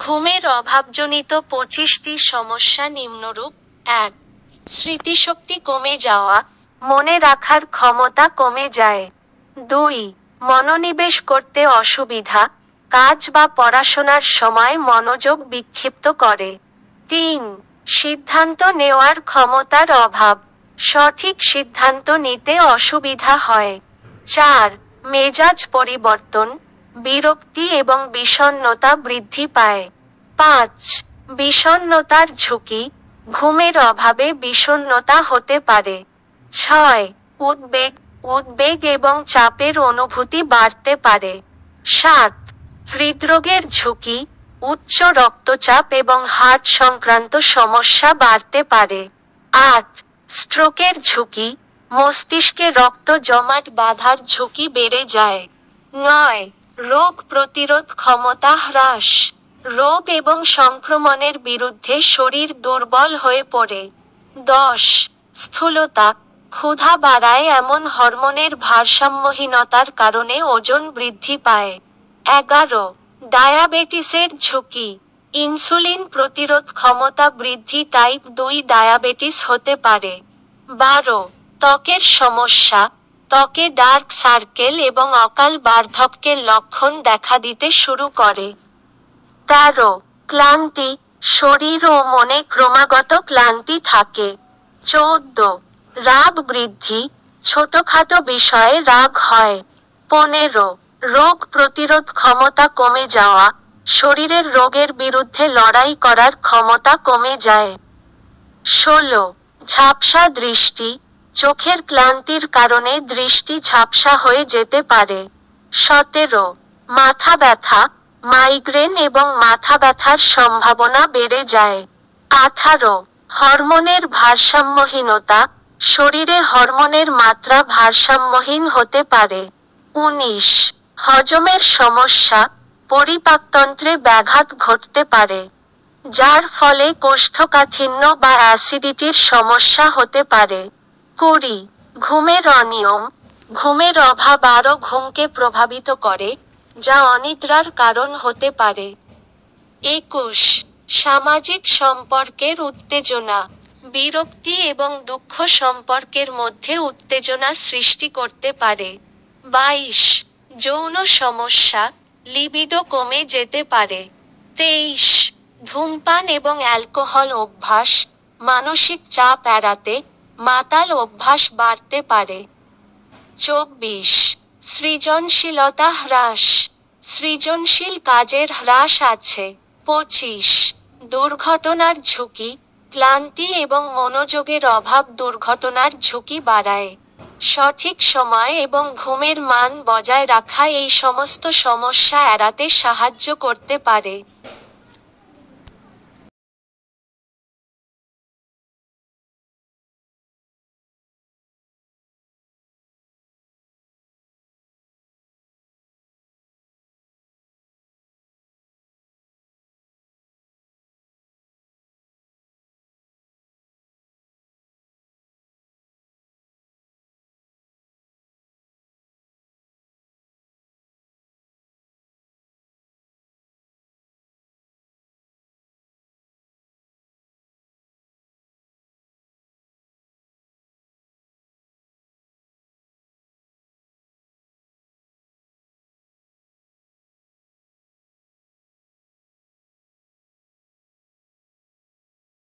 ঘুমের অভাবজনিত 25টি সমস্যা নিম্নরূপ: 1. স্মৃতিশক্তি কমে যাওয়া, মনে রাখার ক্ষমতা কমে যায়। 2. মনোনিবেশ করতে অসুবিধা, কাজ বা পড়াশোনার সময় মনোযোগ বিক্ষিপ্ত করে। 3. সিদ্ধান্ত নেওয়ার ক্ষমতার অভাব, সঠিক সিদ্ধান্ত নিতে অসুবিধা হয়। 4. মেজাজ পরিবর্তন, বিরক্তি এবং বিষণ্ণতা বৃদ্ধি পায়। 5. বিষণ্ণতার ঝুঁকি, ঘুমের অভাবে বিষণ্ণতা হতে পারে। 6. উদ্বেগ এবং চাপের অনুভূতি বাড়তে পারে। 7. হৃদরোগের ঝুঁকি, উচ্চ রক্তচাপ এবং হার্ট সংক্রান্ত সমস্যা বাড়তে পারে। 8. স্ট্রোকের ঝুঁকি, মস্তিষ্কে রক্ত জমাট বাঁধার ঝুঁকি বেড়ে যায়। 9. রোগ প্রতিরোধ ক্ষমতা হ্রাস, রোগ এবং সংক্রমণের বিরুদ্ধে শরীর দুর্বল হয়ে পড়ে। 10. স্থূলতা, ক্ষুধা বাড়ায় এমন হরমোনের ভারসাম্যহীনতার কারণে ওজন বৃদ্ধি পায়। 11. ডায়াবেটিসের ঝুঁকি, ইনসুলিন প্রতিরোধ ক্ষমতা বৃদ্ধি, টাইপ 2 ডায়াবেটিস হতে পারে। 12. ত্বকের সমস্যা, ত্বকে ডার্ক সার্কেল এবং অকাল বার্ধক্যের লক্ষণ দেখা দিতে শুরু করে। 13. ক্লান্তি, শরীর ও মনে ক্রমাগত ক্লান্তি থাকে। 14. রাগ বৃদ্ধি, ছোটখাটো বিষয়ে রাগ হয়। 15. রোগ প্রতিরোধ ক্ষমতা কমে যাওয়া, শরীরের রোগের বিরুদ্ধে লড়াই করার ক্ষমতা কমে যায়। 16. ঝাপসা দৃষ্টি, চোখের ক্লান্তির কারণে দৃষ্টি ঝাপসা হয়ে যেতে পারে। 17. মাথা ব্যথা, মাইগ্রেন এবং মাথা ব্যথার সম্ভাবনা বেড়ে যায়। 18. হরমোনের ভারসাম্যহীনতা, শরীরে হরমোনের মাত্রা ভারসাম্যহীন হতে পারে। 19. হজমের সমস্যা, পরিপাকতন্ত্রে ব্যাঘাত ঘটতে পারে, যার ফলে কোষ্ঠকাঠিন্য বা অ্যাসিডিটির সমস্যা হতে পারে। 20. ঘুমের অনিয়ম, ঘুমের অভাব আরও ঘুমকে প্রভাবিত করে, যা অনিদ্রার কারণ হতে পারে। 21. সামাজিক সম্পর্কের উত্তেজনা, বিরক্তি এবং দুঃখ সম্পর্কের মধ্যে উত্তেজনা সৃষ্টি করতে পারে। 22. যৌন সমস্যা, লিবিডো কমে যেতে পারে। 23. ধূমপান এবং অ্যালকোহল অভ্যাস, মানসিক চাপ এড়াতে মাতাল অভ্যাস বাড়তে পারে। 24. সৃজনশীলতা হ্রাস, সৃজনশীল কাজের হ্রাস আছে। 25. দুর্ঘটনার ঝুঁকি, ক্লান্তি এবং মনোযোগের অভাব দুর্ঘটনার ঝুঁকি বাড়ায়। সঠিক সময় এবং ঘুমের মান বজায় রাখা এই সমস্ত সমস্যা এড়াতে সাহায্য করতে পারে।